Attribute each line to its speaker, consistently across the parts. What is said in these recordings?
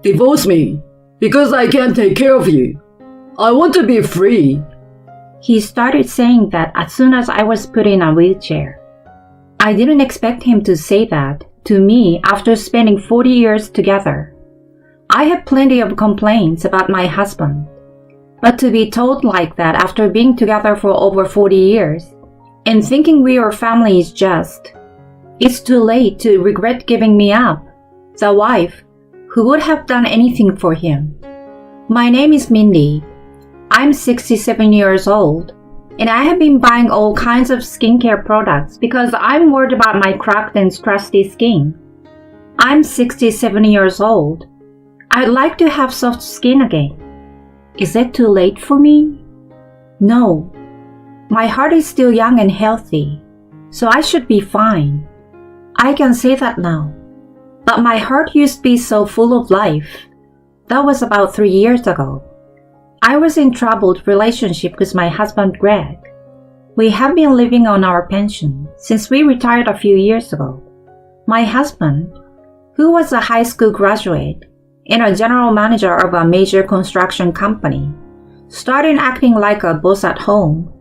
Speaker 1: Divorce me, because I can't take care of you. I want to be free.
Speaker 2: He started saying that as soon as I was put in a wheelchair. I didn't expect him to say that to me after spending 40 years together. I had plenty of complaints about my husband, but to be told like that after being together for over 40 years and thinking we are family is just, it's too late to regret giving me up, the wife who would have done anything for him. My name is Mindy. I'm 67 years old, and I have been buying all kinds of skincare products because I'm worried about my cracked and crusty skin. I'm 67 years old. I'd like to have soft skin again. Is it too late for me? No. My heart is still young and healthy, so I should be fine. I can say that now. But my heart used to be so full of life. That was about 3 years ago. I was in troubled relationship with my husband Greg. We have been living on our pension since we retired a few years ago. My husband, who was a high school graduate and a general manager of a major construction company, started acting like a boss at home,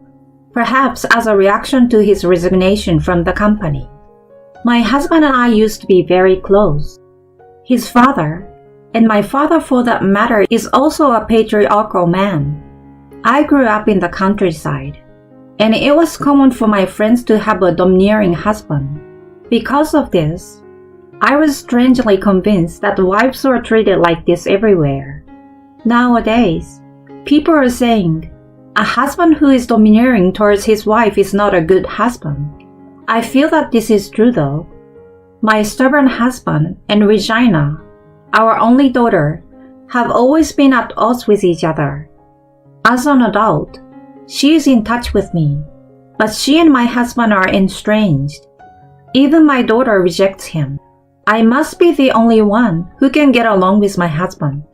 Speaker 2: perhaps as a reaction to his resignation from the company. My husband and I used to be very close. His father, and my father for that matter, is also a patriarchal man. I grew up in the countryside, and it was common for my friends to have a domineering husband. Because of this, I was strangely convinced that wives were treated like this everywhere. Nowadays, people are saying, a husband who is domineering towards his wife is not a good husband. I feel that this is true though. My stubborn husband and Regina, our only daughter, have always been at odds with each other. As an adult, she is in touch with me, but she and my husband are estranged. Even my daughter rejects him. I must be the only one who can get along with my husband.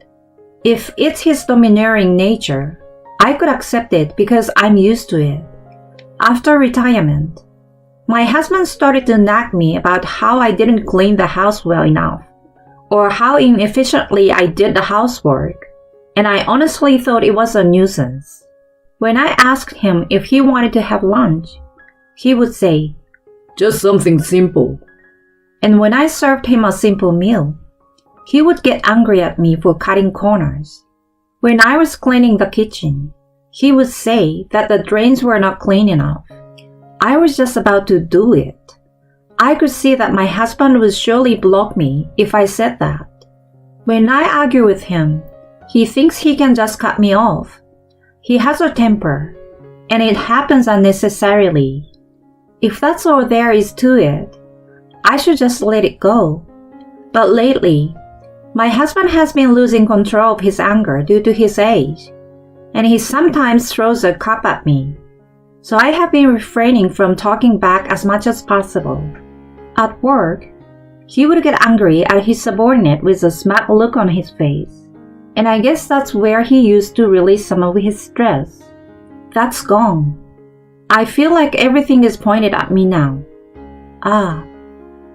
Speaker 2: If it's his domineering nature, I could accept it because I'm used to it. After retirement, my husband started to nag me about how I didn't clean the house well enough, or how inefficiently I did the housework, and I honestly thought it was a nuisance. When I asked him if he wanted to have lunch, he would say,
Speaker 1: "Just something simple."
Speaker 2: And when I served him a simple meal, he would get angry at me for cutting corners. When I was cleaning the kitchen, he would say that the drains were not clean enough. I was just about to do it. I could see that my husband would surely block me if I said that. When I argue with him, he thinks he can just cut me off. He has a temper, and it happens unnecessarily. If that's all there is to it, I should just let it go. But lately, my husband has been losing control of his anger due to his age, and he sometimes throws a cup at me. So I have been refraining from talking back as much as possible. At work, he would get angry at his subordinate with a smug look on his face, and I guess that's where he used to release some of his stress. That's gone. I feel like everything is pointed at me now.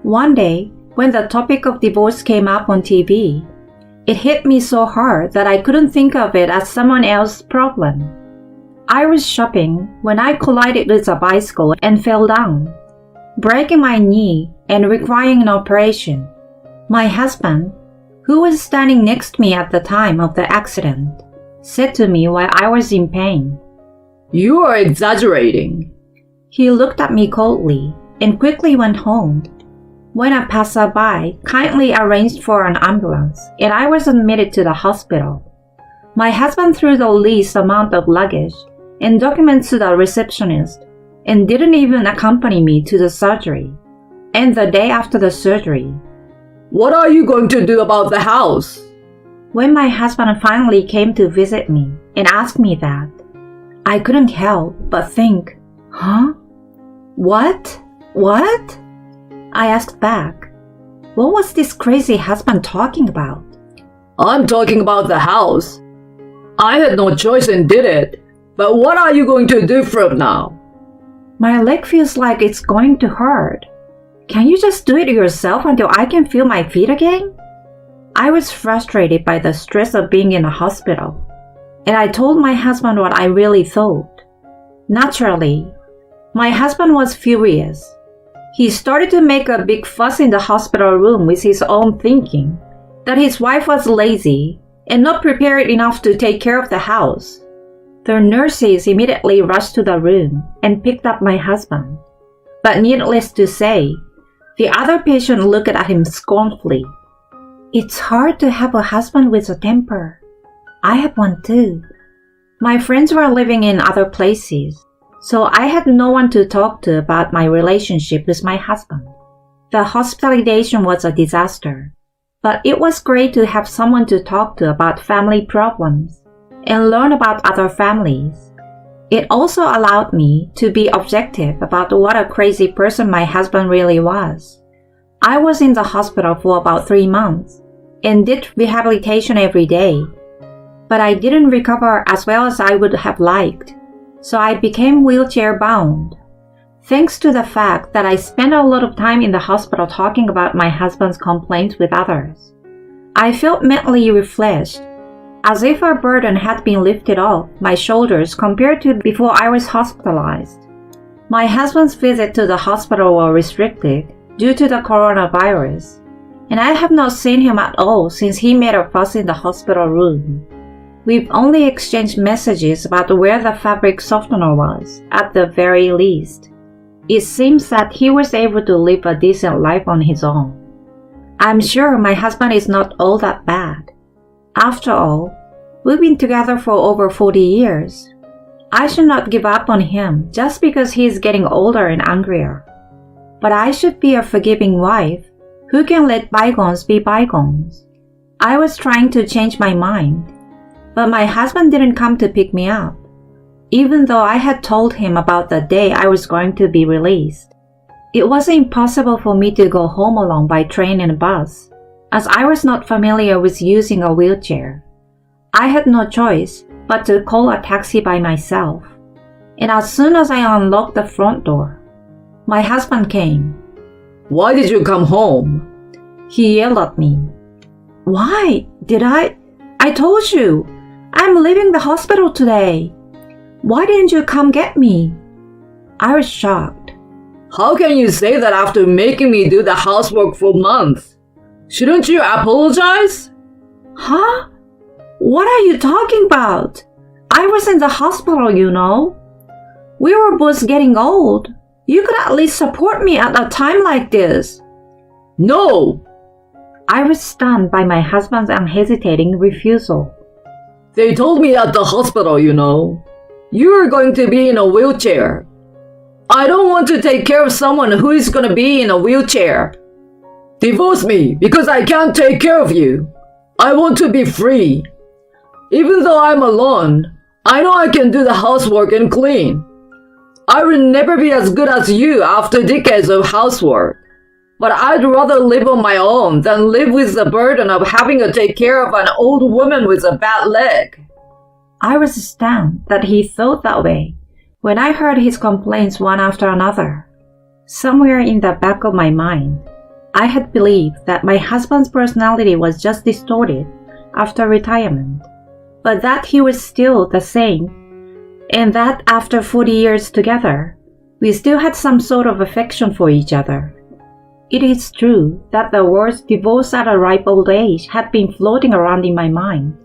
Speaker 2: One day, when the topic of divorce came up on TV, it hit me so hard that I couldn't think of it as someone else's problem. I was shopping when I collided with a bicycle and fell down, breaking my knee and requiring an operation. My husband, who was standing next to me at the time of the accident, said to me while I was in pain,
Speaker 1: "You are exaggerating."
Speaker 2: He looked at me coldly and quickly went home. When a passerby kindly arranged for an ambulance and I was admitted to the hospital, my husband threw the least amount of luggage and documents to the receptionist and didn't even accompany me to the surgery. And the day after the surgery,
Speaker 1: "What are you going to do about the house?"
Speaker 2: When my husband finally came to visit me and asked me that, I couldn't help but think, huh? What? I asked back, what was this crazy husband talking about?
Speaker 1: "I'm talking about the house. I had no choice and did it. But what are you going to do from now?"
Speaker 2: My leg feels like it's going to hurt. Can you just do it yourself until I can feel my feet again? I was frustrated by the stress of being in a hospital, and I told my husband what I really thought. Naturally, my husband was furious. He started to make a big fuss in the hospital room with his own thinking that his wife was lazy and not prepared enough to take care of the house. The nurses immediately rushed to the room and picked up my husband. But needless to say, the other patient looked at him scornfully. It's hard to have a husband with a temper. I have one too. My friends were living in other places, so I had no one to talk to about my relationship with my husband. The hospitalization was a disaster, but it was great to have someone to talk to about family problems and learn about other families. It also allowed me to be objective about what a crazy person my husband really was. I was in the hospital for about 3 months and did rehabilitation every day, but I didn't recover as well as I would have liked, so I became wheelchair bound. Thanks to the fact that I spent a lot of time in the hospital talking about my husband's complaints with others, I felt mentally refreshed, as if a burden had been lifted off my shoulders compared to before I was hospitalized. My husband's visits to the hospital were restricted due to the coronavirus, and I have not seen him at all since he made a fuss in the hospital room. We've only exchanged messages about where the fabric softener was, at the very least. It seems that he was able to live a decent life on his own. I'm sure my husband is not all that bad. After all, we've been together for over 40 years. I should not give up on him just because he is getting older and angrier. But I should be a forgiving wife who can let bygones be bygones. I was trying to change my mind, but my husband didn't come to pick me up, even though I had told him about the day I was going to be released. It was impossible for me to go home alone by train and bus, as I was not familiar with using a wheelchair. I had no choice but to call a taxi by myself, and as soon as I unlocked the front door, my husband came.
Speaker 1: Why did you come home?
Speaker 2: He yelled at me. Why did I told you, I'm leaving the hospital today. Why didn't you come get me? I was shocked.
Speaker 1: How can you say that after making me do the housework for months? Shouldn't you apologize?
Speaker 2: Huh? What are you talking about? I was in the hospital, you know. We were both getting old. You could at least support me at a time like this.
Speaker 1: No!
Speaker 2: I was stunned by my husband's unhesitating refusal.
Speaker 1: They told me at the hospital, you know. You are going to be in a wheelchair. I don't want to take care of someone who is going to be in a wheelchair. Divorce me because I can't take care of you. I want to be free. Even though I'm alone, I know I can do the housework and clean. I will never be as good as you after decades of housework. But I'd rather live on my own than live with the burden of having to take care of an old woman with a bad leg.
Speaker 2: I was stunned that he thought that way when I heard his complaints one after another. Somewhere in the back of my mind, I had believed that my husband's personality was just distorted after retirement, but that he was still the same, and that after 40 years together, we still had some sort of affection for each other. It is true that the words divorce at a ripe old age had been floating around in my mind,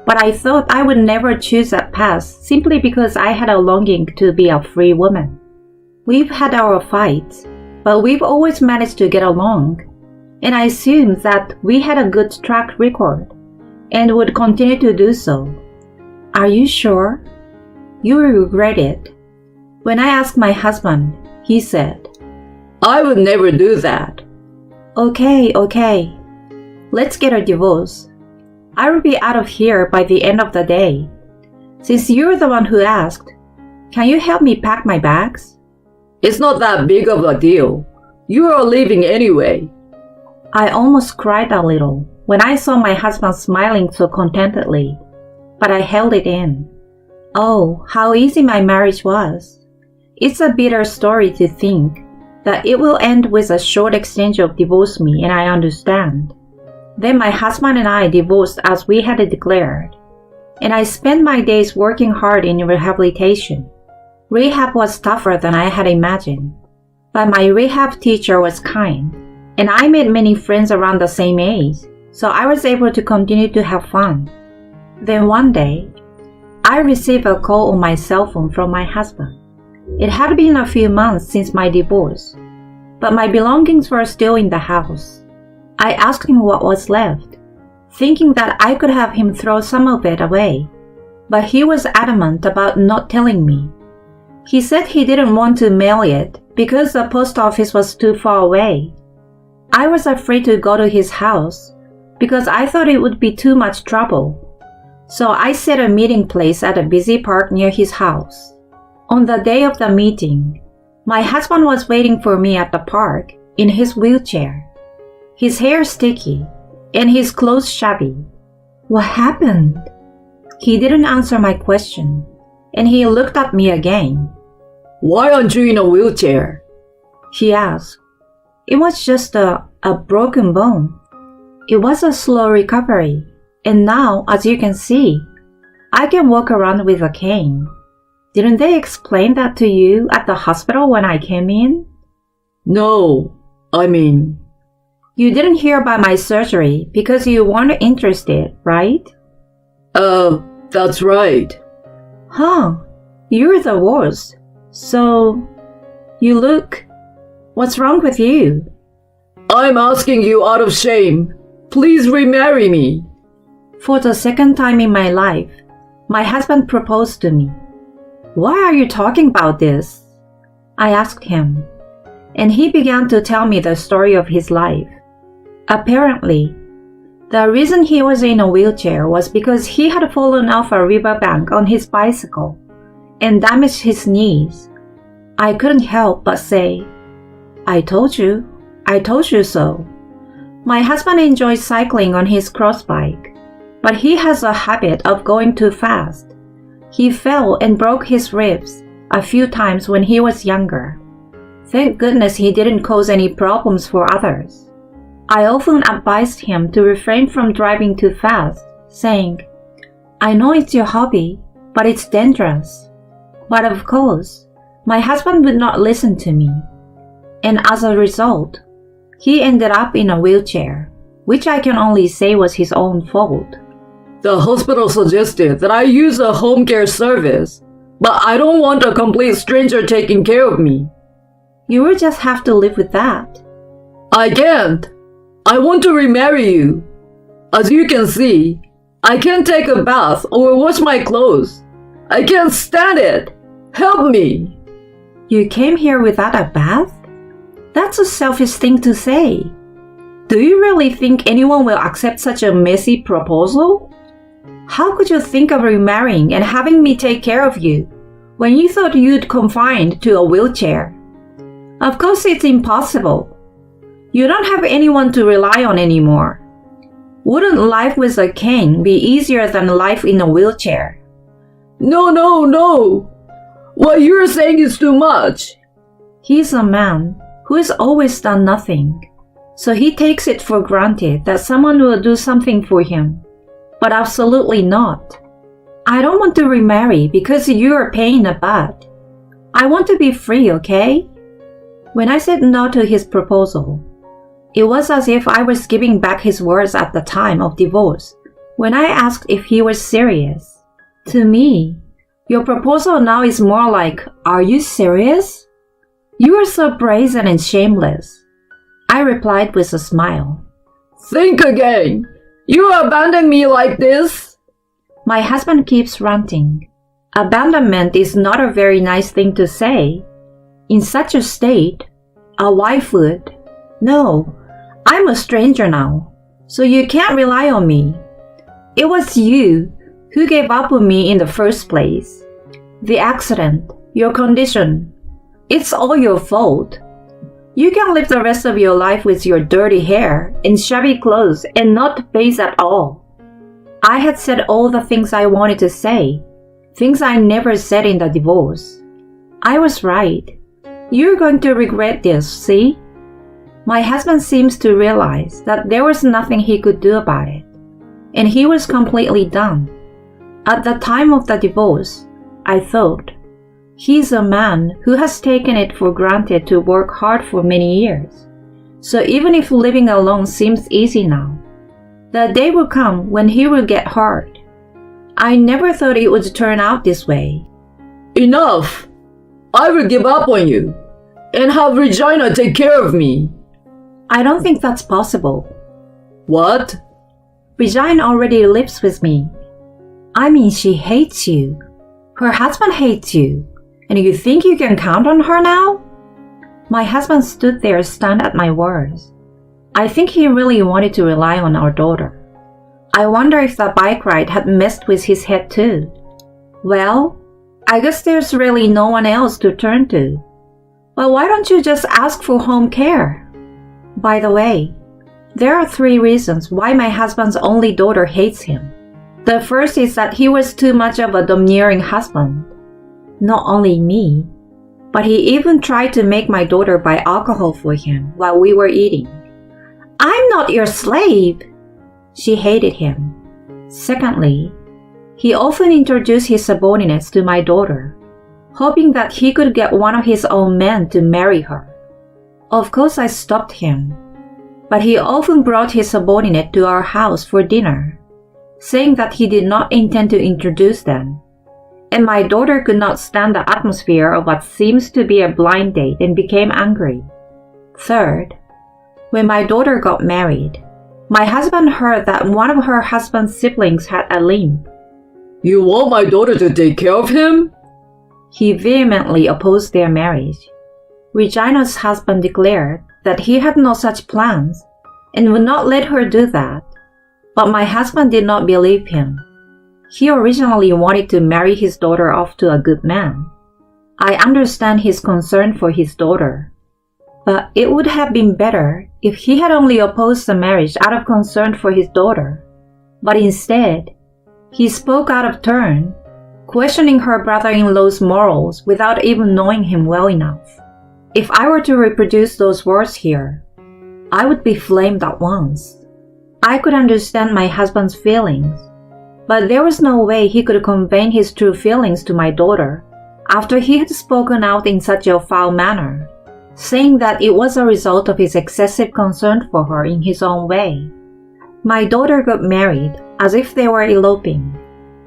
Speaker 2: but I thought I would never choose that path simply because I had a longing to be a free woman. We've had our fights, but we've always managed to get along, and I assumed that we had a good track record and would continue to do so. Are you sure? You will regret it. When I asked my husband, he said,
Speaker 1: I would never do that.
Speaker 2: Okay. Let's get a divorce. I will be out of here by the end of the day. Since you're the one who asked, can you help me pack my bags?
Speaker 1: It's not that big of a deal. You are leaving anyway.
Speaker 2: I almost cried a little when I saw my husband smiling so contentedly, but I held it in. Oh, how easy my marriage was. It's a bitter story to think that it will end with a short exchange of divorce me, and I understand. Then my husband and I divorced as we had declared, and I spent my days working hard in rehabilitation. Rehab was tougher than I had imagined, but my rehab teacher was kind, and I made many friends around the same age, so I was able to continue to have fun. Then one day, I received a call on my cell phone from my husband. It had been a few months since my divorce, but my belongings were still in the house. I asked him what was left, thinking that I could have him throw some of it away, but he was adamant about not telling me. He said he didn't want to mail it because the post office was too far away. I was afraid to go to his house because I thought it would be too much trouble. So I set a meeting place at a busy park near his house. On the day of the meeting, my husband was waiting for me at the park in his wheelchair. His hair sticky and his clothes shabby. What happened? He didn't answer my question, and he looked at me again.
Speaker 1: Why aren't you in a wheelchair?
Speaker 2: He asked. It was just a broken bone. It was a slow recovery, and now, as you can see, I can walk around with a cane. Didn't they explain that to you at the hospital when I came in?
Speaker 1: No,
Speaker 2: You didn't hear about my surgery because you weren't interested, right?
Speaker 1: That's right.
Speaker 2: Huh, you're the worst. So, you look... What's wrong with you?
Speaker 1: I'm asking you out of shame. Please remarry me.
Speaker 2: For the second time in my life, my husband proposed to me. Why are you talking about this? I asked him, and he began to tell me the story of his life. Apparently, the reason he was in a wheelchair was because he had fallen off a riverbank on his bicycle and damaged his knees. I couldn't help but say, I told you so. My husband enjoys cycling on his cross bike, but he has a habit of going too fast. He fell and broke his ribs a few times when he was younger. Thank goodness he didn't cause any problems for others. I often advised him to refrain from driving too fast, saying, I know it's your hobby, but it's dangerous. But of course, my husband would not listen to me. And as a result, he ended up in a wheelchair, which I can only say was his own fault.
Speaker 1: The hospital suggested that I use a home care service, but I don't want a complete stranger taking care of me.
Speaker 2: You will just have to live with that.
Speaker 1: I can't. I want to remarry you. As you can see, I can't take a bath or wash my clothes. I can't stand it. Help me.
Speaker 2: You came here without a bath? That's a selfish thing to say. Do you really think anyone will accept such a messy proposal? How could you think of remarrying and having me take care of you when you thought you'd confined to a wheelchair? Of course it's impossible. You don't have anyone to rely on anymore. Wouldn't life with a cane be easier than life in a wheelchair?
Speaker 1: No. What you're saying is too much.
Speaker 2: He's a man who has always done nothing, so he takes it for granted that someone will do something for him. But absolutely not. I don't want to remarry because you're a pain in the butt. I want to be free, okay? When I said no to his proposal, it was as if I was giving back his words at the time of divorce when I asked if he was serious. To me, your proposal now is more like, are you serious? You are so brazen and shameless. I replied with a smile.
Speaker 1: Think again. You abandon me like this?
Speaker 2: My husband keeps ranting. Abandonment is not a very nice thing to say. In such a state, a wife would. No, I'm a stranger now, so you can't rely on me. It was you who gave up on me in the first place. The accident, your condition, it's all your fault. You can live the rest of your life with your dirty hair and shabby clothes and not bathe at all. I had said all the things I wanted to say, things I never said in the divorce. I was right. You're going to regret this, see? My husband seems to realize that there was nothing he could do about it, and he was completely done. At the time of the divorce, I thought, he's a man who has taken it for granted to work hard for many years. So even if living alone seems easy now, the day will come when he will get hurt. I never thought it would turn out this way.
Speaker 1: Enough! I will give up on you and have Regina take care of me.
Speaker 2: I don't think that's possible.
Speaker 1: What?
Speaker 2: Regina already lives with me. I mean, she hates you. Her husband hates you. And you think you can count on her now? My husband stood there stunned at my words. I think he really wanted to rely on our daughter. I wonder if the bike ride had messed with his head too. Well, I guess there's really no one else to turn to. Well, why don't you just ask for home care? By the way, there are 3 reasons why my husband's only daughter hates him. The first is that he was too much of a domineering husband. Not only me, but he even tried to make my daughter buy alcohol for him while we were eating. I'm not your slave! She hated him. Secondly, he often introduced his subordinates to my daughter, hoping that he could get one of his own men to marry her. Of course, I stopped him, but he often brought his subordinate to our house for dinner, saying that he did not intend to introduce them. And my daughter could not stand the atmosphere of what seems to be a blind date and became angry. Third, when my daughter got married, my husband heard that one of her husband's siblings had a limp.
Speaker 1: You want my daughter to take care of him?
Speaker 2: He vehemently opposed their marriage. Regina's husband declared that he had no such plans and would not let her do that. But my husband did not believe him. He originally wanted to marry his daughter off to a good man. I understand his concern for his daughter, but it would have been better if he had only opposed the marriage out of concern for his daughter. But instead, he spoke out of turn, questioning her brother-in-law's morals without even knowing him well enough. If I were to reproduce those words here, I would be flamed at once. I could understand my husband's feelings, but there was no way he could convey his true feelings to my daughter after he had spoken out in such a foul manner, saying that it was a result of his excessive concern for her in his own way. My daughter got married as if they were eloping.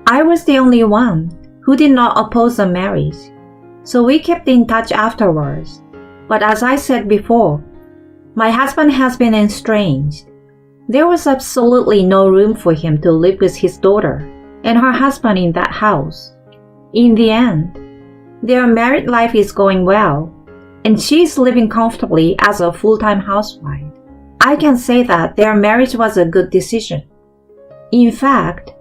Speaker 2: I was the only one who did not oppose the marriage, so we kept in touch afterwards. But as I said before, my husband has been estranged. There was absolutely no room for him to live with his daughter and her husband in that house. In the end, their married life is going well, and she is living comfortably as a full-time housewife. I can say that their marriage was a good decision. In fact,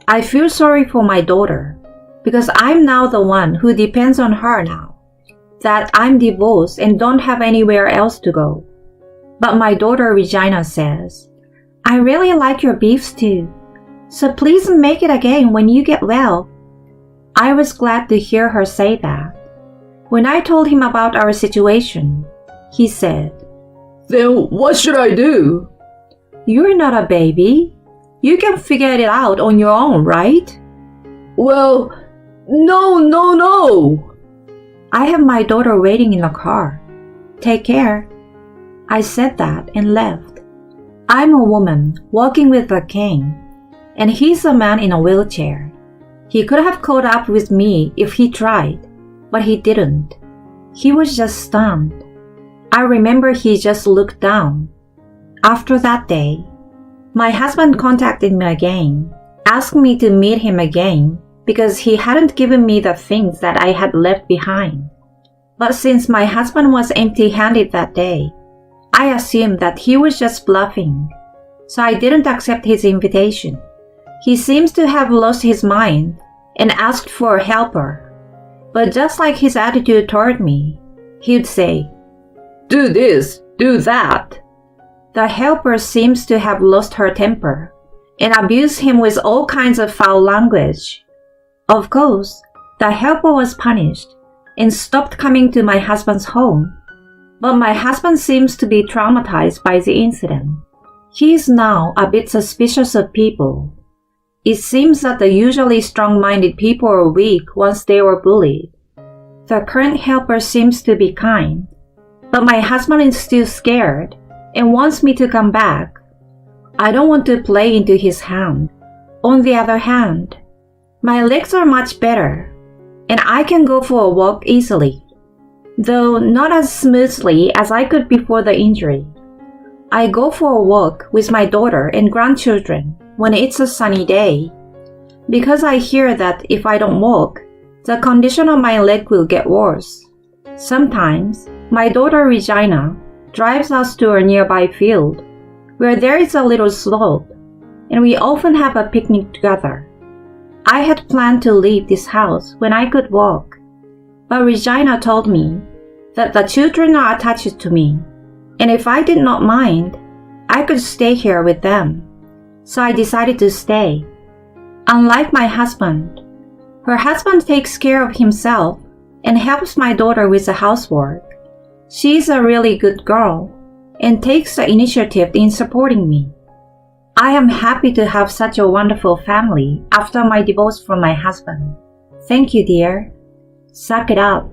Speaker 2: I feel sorry for my daughter because I'm now the one who depends on her now, that I'm divorced and don't have anywhere else to go. But my daughter Regina says, I really like your beef stew, so please make it again when you get well. I was glad to hear her say that. When I told him about our situation, he said,
Speaker 1: Then what should I do?
Speaker 2: You're not a baby. You can figure it out on your own, right?
Speaker 1: Well, no.
Speaker 2: I have my daughter waiting in the car. Take care. I said that and left. I'm a woman walking with a cane, and he's a man in a wheelchair. He could have caught up with me if he tried, but he didn't. He was just stunned. I remember he just looked down. After that day, my husband contacted me again, asked me to meet him again because he hadn't given me the things that I had left behind. But since my husband was empty-handed that day, I assumed that he was just bluffing, so I didn't accept his invitation. He seems to have lost his mind and asked for a helper. But just like his attitude toward me, he'd say, Do this, do that. The helper seems to have lost her temper and abused him with all kinds of foul language. Of course, the helper was punished and stopped coming to my husband's home. But my husband seems to be traumatized by the incident. He is now a bit suspicious of people. It seems that the usually strong-minded people are weak once they were bullied. The current helper seems to be kind, but my husband is still scared and wants me to come back. I don't want to play into his hand. On the other hand, my legs are much better, and I can go for a walk easily, though not as smoothly as I could before the injury. I go for a walk with my daughter and grandchildren when it's a sunny day, because I hear that if I don't walk, the condition of my leg will get worse. Sometimes, my daughter Regina drives us to a nearby field where there is a little slope, and we often have a picnic together. I had planned to leave this house when I could walk, but Regina told me that the children are attached to me, and if I did not mind, I could stay here with them. So I decided to stay. Unlike my husband, her husband takes care of himself and helps my daughter with the housework. She is a really good girl and takes the initiative in supporting me. I am happy to have such a wonderful family after my divorce from my husband. Thank you, dear. Suck it up.